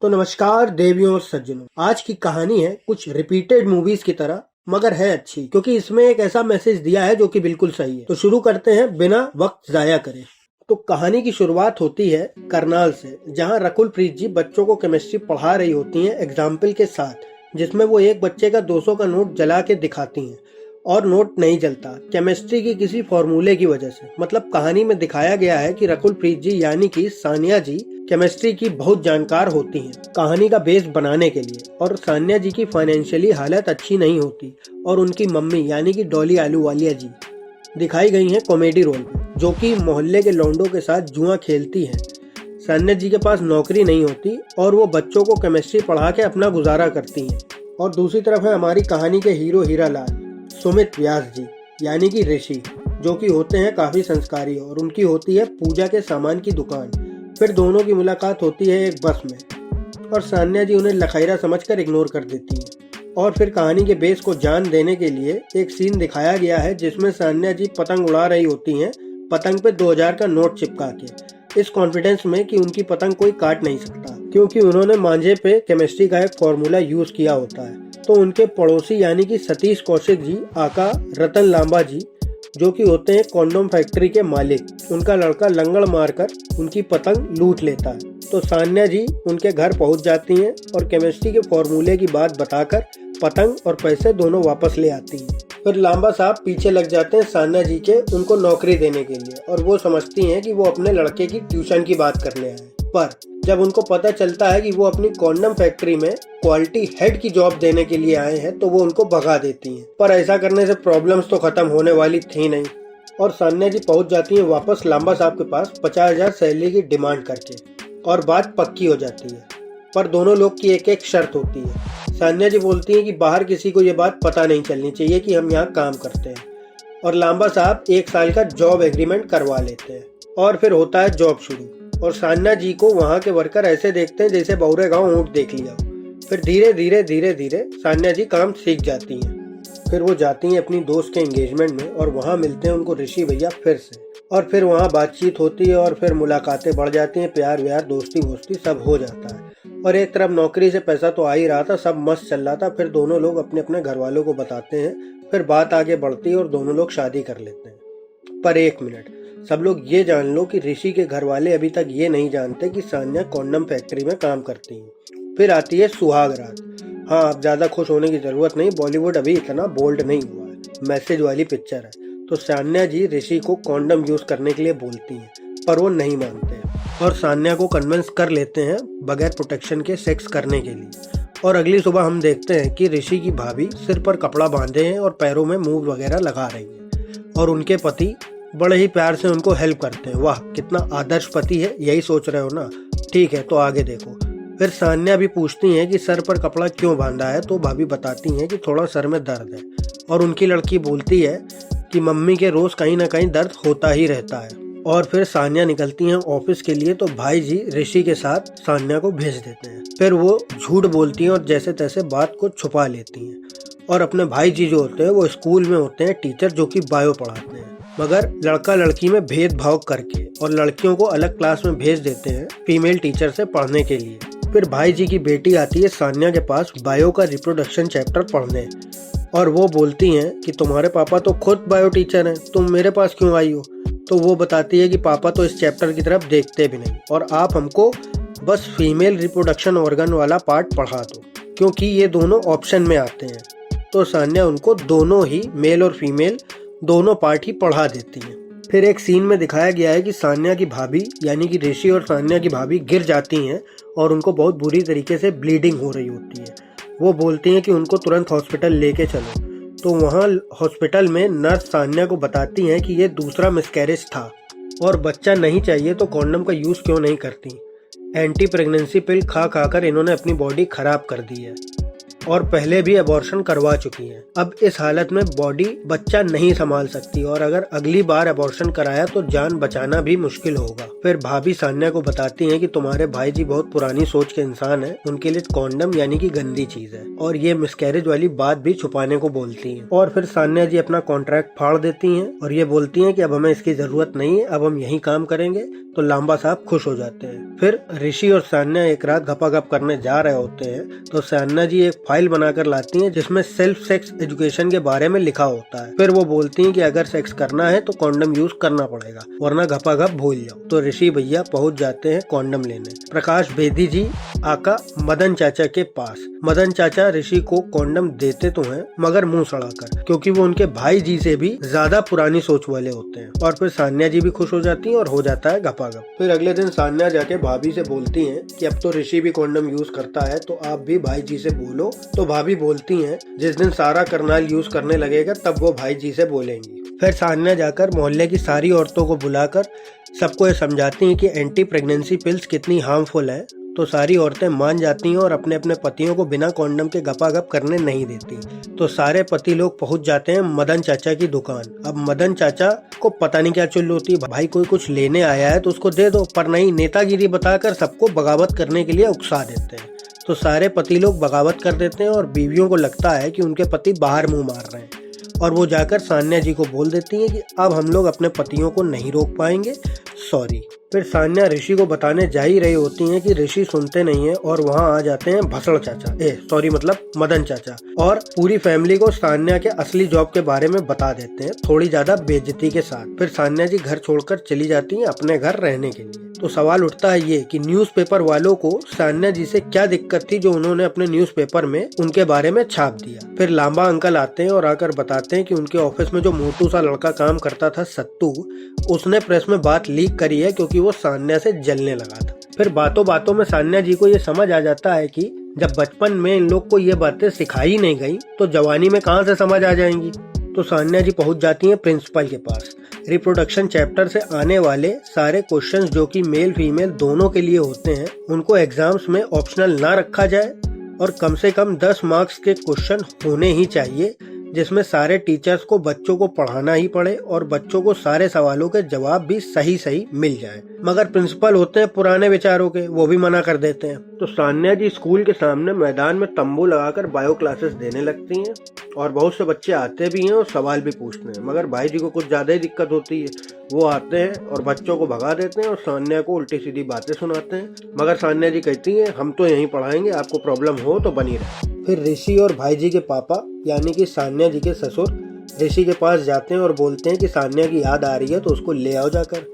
तो नमस्कार देवियों और सज्जनों। आज की कहानी है कुछ रिपीटेड मूवीज की तरह, मगर है अच्छी क्योंकि इसमें एक ऐसा मैसेज दिया है जो कि बिल्कुल सही है। तो शुरू करते हैं बिना वक्त जाया करे। तो कहानी की शुरुआत होती है करनाल से, जहां रकुल प्रीत जी बच्चों को केमिस्ट्री पढ़ा रही होती हैं एग्जाम्पल के साथ, जिसमें वो एक बच्चे का 200 का नोट जला के दिखाती हैं और नोट नहीं जलता केमिस्ट्री की किसी फॉर्मूले की वजह से। मतलब कहानी में दिखाया गया है कि रकुल प्रीत जी यानी कि सानिया जी केमिस्ट्री की बहुत जानकार होती हैं कहानी का बेस बनाने के लिए, और सानिया जी की फाइनेंशियली हालत अच्छी नहीं होती और उनकी मम्मी यानी कि डॉली आलूवालिया जी दिखाई गई हैं कॉमेडी रोल में, जो कि मोहल्ले के लौंडों के साथ जुआ खेलती हैं। सानिया जी के पास नौकरी नहीं होती और वो बच्चों को केमिस्ट्री पढ़ा के अपना गुजारा करती हैं। और दूसरी तरफ है हमारी कहानी के हीरो हीरा लाल सुमित व्यास जी यानी कि ऋषि, जो कि होते हैं काफी संस्कारी और उनकी होती है पूजा के सामान की दुकान। फिर दोनों की मुलाकात होती है एक बस में और सान्या जी उन्हें लखैरा समझकर इग्नोर कर देती हैं। और फिर कहानी के बेस को जान देने के लिए एक सीन दिखाया गया है जिसमें सान्या जी पतंग उड़ा रही होती हैं, पतंग पे 2000 का नोट चिपका के, इस कॉन्फिडेंस में कि उनकी पतंग कोई काट नहीं सकता क्योंकि उन्होंने मांझे पे केमिस्ट्री का एक फॉर्मूला यूज किया होता है। तो उनके पड़ोसी यानी कि सतीश कौशिक जी आका रतन लांबा जी, जो कि होते हैं कॉन्डोम फैक्ट्री के मालिक, उनका लड़का लंगड़ मारकर उनकी पतंग लूट लेता है। तो सान्या जी उनके घर पहुंच जाती हैं और केमिस्ट्री के फॉर्मूले की बात बताकर पतंग और पैसे दोनों वापस ले आती हैं। फिर लांबा साहब पीछे लग जाते हैं सान्या जी के उनको नौकरी देने के लिए, और वो समझती हैं कि वो अपने लड़के की ट्यूशन की बात करने आए। पर जब उनको पता चलता है कि वो अपनी कॉन्डम फैक्ट्री में क्वालिटी हेड की जॉब देने के लिए आए हैं, तो वो उनको भगा देती हैं। पर ऐसा करने से प्रॉब्लम्स तो खत्म होने वाली थी नहीं, और सान्या जी पहुंच जाती हैं वापस लांबा साहब के पास 50,000 सैलरी की डिमांड करके, और बात पक्की हो जाती है। पर दोनों लोग की एक एक शर्त होती है। सान्या जी बोलती हैं कि बाहर किसी को ये बात पता नहीं चलनी चाहिए कि हम यहाँ काम करते हैं, और लांबा साहब 1 साल का जॉब एग्रीमेंट करवा लेते हैं। और फिर होता है जॉब शुरू, और सान्या जी को वहाँ के वर्कर ऐसे देखते हैं जैसे बौरे गांव ऊँट देख लिया। फिर धीरे धीरे सान्या जी काम सीख जाती हैं। फिर वो जाती हैं अपनी दोस्त के एंगेजमेंट में और वहाँ मिलते हैं उनको ऋषि भैया फिर से, और फिर वहाँ बातचीत होती है और फिर मुलाकातें बढ़ जाती हैं, प्यार व्यार दोस्ती वोस्ती सब हो जाता है। और एक तरफ नौकरी से पैसा तो आ ही रहा था, सब मस्त चल रहा था। फिर दोनों लोग अपने अपने घर वालों को बताते हैं, फिर बात आगे बढ़ती है और दोनों लोग शादी कर लेते हैं। पर एक मिनट, सब लोग ये जान लो कि ऋषि के घर वाले अभी तक ये नहीं जानते कि सान्या कॉन्डम फैक्ट्री में काम करती हैं। फिर आती है सुहाग रात। हाँ, अब ज्यादा खुश होने की जरूरत नहीं, बॉलीवुड अभी इतना बोल्ड नहीं हुआ है, मैसेज वाली पिक्चर है। तो सान्या जी ऋषि को कॉन्डम यूज करने के लिए बोलती हैं, पर वो नहीं मानते और सान्या को कन्विंस कर लेते हैं बगैर प्रोटेक्शन के सेक्स करने के लिए। और अगली सुबह हम देखते हैं कि ऋषि की भाभी सिर पर कपड़ा बांधे हैं और पैरों में मूव वगैरह लगा रही है, और उनके पति बड़े ही प्यार से उनको हेल्प करते हैं। वाह, कितना आदर्श पति है, यही सोच रहे हो ना? ठीक है, तो आगे देखो। फिर सान्या भी पूछती हैं कि सर पर कपड़ा क्यों बांधा है, तो भाभी बताती हैं कि थोड़ा सर में दर्द है, और उनकी लड़की बोलती है कि मम्मी के रोज कहीं ना कहीं दर्द होता ही रहता है। और फिर सान्या निकलती हैं ऑफिस के लिए, तो भाई जी ऋषि के साथ सान्या को भेज देते हैं। फिर वो झूठ बोलती हैं और जैसे तैसे बात को छुपा लेती हैं, और अपने भाई जी जो होते हैं वो स्कूल में होते हैं टीचर, जो कि बायो पढ़ाते हैं, मगर लड़का लड़की में भेदभाव करके, और लड़कियों को अलग क्लास में भेज देते हैं फीमेल टीचर से पढ़ने के लिए। फिर भाई जी की बेटी आती है सान्या के पास बायो का रिप्रोडक्शन चैप्टर पढ़ने, और वो बोलती हैं कि तुम्हारे पापा तो खुद बायो टीचर हैं, तुम मेरे पास क्यों आई हो? तो वो बताती है कि पापा तो इस चैप्टर की तरफ देखते भी नहीं, और आप हमको बस फीमेल रिप्रोडक्शन ऑर्गन वाला पार्ट पढ़ा दो, क्योंकि ये दोनों ऑप्शन में आते हैं। तो सान्या उनको दोनों ही, मेल और फीमेल दोनों पार्ट ही पढ़ा देती हैं। फिर एक सीन में दिखाया गया है कि सान्या की भाभी यानी कि ऋषि और सान्या की भाभी गिर जाती हैं और उनको बहुत बुरी तरीके से ब्लीडिंग हो रही होती है। वो बोलती हैं कि उनको तुरंत हॉस्पिटल लेके चलो। तो वहाँ हॉस्पिटल में नर्स सान्या को बताती हैं कि ये दूसरा मिसकैरेज था और बच्चा नहीं चाहिए तो कॉन्डम का यूज क्यों नहीं करती। एंटी प्रेगनेंसी पिल खा खाकर इन्होंने अपनी बॉडी खराब कर दी है और पहले भी अबॉर्शन करवा चुकी हैं। अब इस हालत में बॉडी बच्चा नहीं संभाल सकती, और अगर अगली बार अबॉर्शन कराया तो जान बचाना भी मुश्किल होगा। फिर भाभी सान्या को बताती हैं कि तुम्हारे भाई जी बहुत पुरानी सोच के इंसान हैं, उनके लिए कॉन्डम यानी कि गंदी चीज है, और ये मिसकैरेज वाली बात भी छुपाने को बोलती हैं। और फिर सान्या जी अपना कॉन्ट्रैक्ट फाड़ देती हैं और ये बोलती हैं कि अब हमें इसकी जरूरत नहीं है, अब हम यहीं काम करेंगे। तो लांबा साहब खुश हो जाते हैं। फिर ऋषि और सान्या एक रात गपागप करने जा रहे होते हैं तो सान्या जी एक फाइल बनाकर लाती हैं जिसमें सेल्फ सेक्स एजुकेशन के बारे में लिखा होता है। फिर वो बोलती हैं कि अगर सेक्स करना है तो कॉन्डम यूज करना पड़ेगा वरना गपागप भूल जाओ। तो ऋषि भैया पहुंच जाते हैं कॉन्डम लेने। प्रकाश बेदी जी आका मदन चाचा के पास। मदन चाचा ऋषि को कॉन्डम देते तो हैं मगर मुंह सड़ाकर, क्योंकि वो उनके भाई जी से भी ज्यादा पुरानी सोच वाले होते हैं। और फिर सान्या जी भी खुश हो जाती हैं और हो जाता है गपागप। फिर अगले दिन सान्या जाके भाभी से बोलती हैं कि अब तो ऋषि भी कॉन्डम यूज करता है तो आप भी भाई जी से बोलो। तो भाभी बोलती हैं जिस दिन सारा करनाल यूज करने लगेगा तब वो भाई जी से बोलेंगी। फिर सान्या जाकर मोहल्ले की सारी औरतों को बुलाकर सबको ये समझाती हैं कि एंटी प्रेगनेंसी पिल्स कितनी हार्मफुल है। तो सारी औरतें मान जाती हैं और अपने अपने पतियों को बिना कॉन्डम के गपागप करने नहीं देती। तो सारे पति लोग पहुंच जाते हैं मदन चाचा की दुकान। अब मदन चाचा को पता नहीं क्या चुल होती, भाई कोई कुछ लेने आया है तो उसको दे दो, पर नहीं, नेतागिरी बताकर सबको बगावत करने के लिए उकसा देते हैं। तो सारे पति लोग बगावत कर देते हैं और बीवियों को लगता है कि उनके पति बाहर मुंह मार रहे हैं और वो जाकर सान्या जी को बोल देती हैं कि अब हम लोग अपने पतियों को नहीं रोक पाएंगे, सॉरी। फिर सान्या ऋषि को बताने जा ही रही होती हैं कि ऋषि सुनते नहीं है और वहाँ आ जाते हैं भसड़ चाचा, सॉरी मतलब मदन चाचा, और पूरी फैमिली को सान्या के असली जॉब के बारे में बता देते हैं थोड़ी ज्यादा बेइज्जती के साथ। फिर सान्या जी घर छोड़कर चली जाती हैं अपने घर रहने के लिए। तो सवाल उठता है ये कि न्यूज़पेपर वालों को सान्या जी से क्या दिक्कत थी जो उन्होंने अपने न्यूज़पेपर में उनके बारे में छाप दिया। फिर लांबा अंकल आते हैं और आकर बताते हैं कि उनके ऑफिस में जो मोटू सा लड़का काम करता था सत्तू, उसने प्रेस में बात लीक करी है क्योंकि वो सान्या से जलने लगा था। फिर बातों बातों में सान्या जी को ये समझ आ जाता है कि जब बचपन में इन लोग को ये बातें सिखाई नहीं गई तो जवानी में कहाँ से समझ आ जाएंगी। तो सान्या जी पहुंच जाती हैं प्रिंसिपल के पास। रिप्रोडक्शन चैप्टर से आने वाले सारे क्वेश्चंस जो कि मेल फीमेल दोनों के लिए होते हैं उनको एग्जाम्स में ऑप्शनल ना रखा जाए और कम से कम 10 मार्क्स के क्वेश्चन होने ही चाहिए जिसमें सारे टीचर्स को बच्चों को पढ़ाना ही पड़े और बच्चों को सारे सवालों के जवाब भी सही सही मिल जाए। मगर प्रिंसिपल होते हैं पुराने विचारों के, वो भी मना कर देते हैं। तो सान्या जी स्कूल के सामने मैदान में तंबू लगाकर बायो क्लासेस देने लगती हैं और बहुत से बच्चे आते भी हैं और सवाल भी पूछते हैं। मगर भाई जी को कुछ ज्यादा ही दिक्कत होती है, वो आते हैं और बच्चों को भगा देते हैं और सान्या को उल्टी सीधी बातें सुनाते हैं। मगर सान्या जी कहती हैं हम तो यहीं पढ़ाएंगे, आपको प्रॉब्लम हो तो बनी रहे। फिर ऋषि और भाई जी के पापा यानी कि सान्या जी के ससुर ऋषि के पास जाते हैं और बोलते हैं कि सान्या की याद आ रही है तो उसको ले आओ जाकर।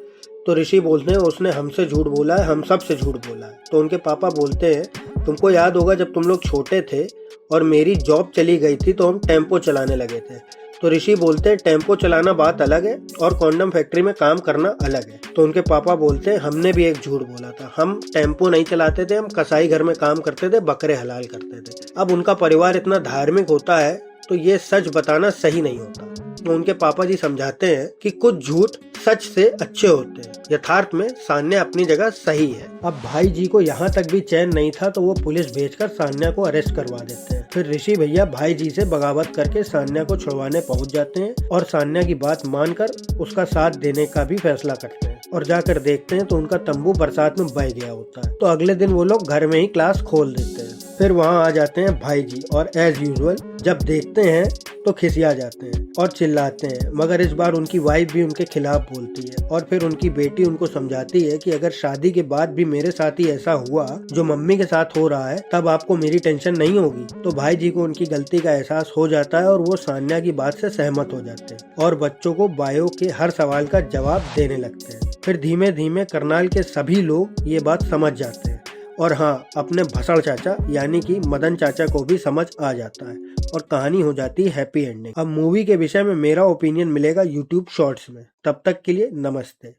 तो ऋषि बोलते हैं उसने हमसे झूठ बोला है, हम सब से झूठ बोला है। तो उनके पापा बोलते हैं तुमको याद होगा जब तुम लोग छोटे थे और मेरी जॉब चली गई थी तो हम टेम्पो चलाने लगे थे। तो ऋषि बोलते हैं टेम्पो चलाना बात अलग है और कॉन्डम फैक्ट्री में काम करना अलग है। तो उनके पापा बोलते हैं हमने भी एक झूठ बोला था, हम टेम्पो नहीं चलाते थे, हम कसाई घर में काम करते थे, बकरे हलाल करते थे। अब उनका परिवार इतना धार्मिक होता है तो ये सच बताना सही नहीं होता। तो उनके पापा जी समझाते हैं कि कुछ झूठ सच से अच्छे होते हैं, यथार्थ में सान्या अपनी जगह सही है। अब भाई जी को यहाँ तक भी चैन नहीं था तो वो पुलिस भेजकर सान्या को अरेस्ट करवा देते हैं। फिर ऋषि भैया भाई जी से बगावत करके सान्या को छुड़वाने पहुँच जाते हैं और सान्या की बात मानकर उसका साथ देने का भी फैसला करते हैं और जाकर देखते हैं तो उनका तंबू बरसात में बह गया होता है। तो अगले दिन वो लोग घर में ही क्लास खोल देते हैं। फिर वहाँ आ जाते हैं भाई जी और एज यूजुअल जब देखते हैं तो खिसिया जाते हैं और चिल्लाते हैं। मगर इस बार उनकी वाइफ भी उनके खिलाफ बोलती है और फिर उनकी बेटी उनको समझाती है कि अगर शादी के बाद भी मेरे साथ ही ऐसा हुआ जो मम्मी के साथ हो रहा है तब आपको मेरी टेंशन नहीं होगी। तो भाई जी को उनकी गलती का एहसास हो जाता है और वो सान्या की बात से सहमत हो जाते हैं और बच्चों को बायो के हर सवाल का जवाब देने लगते हैं। फिर धीमे धीमे करनाल के सभी लोग ये बात समझ जाते हैं और हाँ, अपने भसड़ चाचा यानी कि मदन चाचा को भी समझ आ जाता है और कहानी हो जाती है हैप्पी एंडिंग। अब मूवी के विषय में मेरा ओपिनियन मिलेगा YouTube शॉर्ट्स में। तब तक के लिए नमस्ते।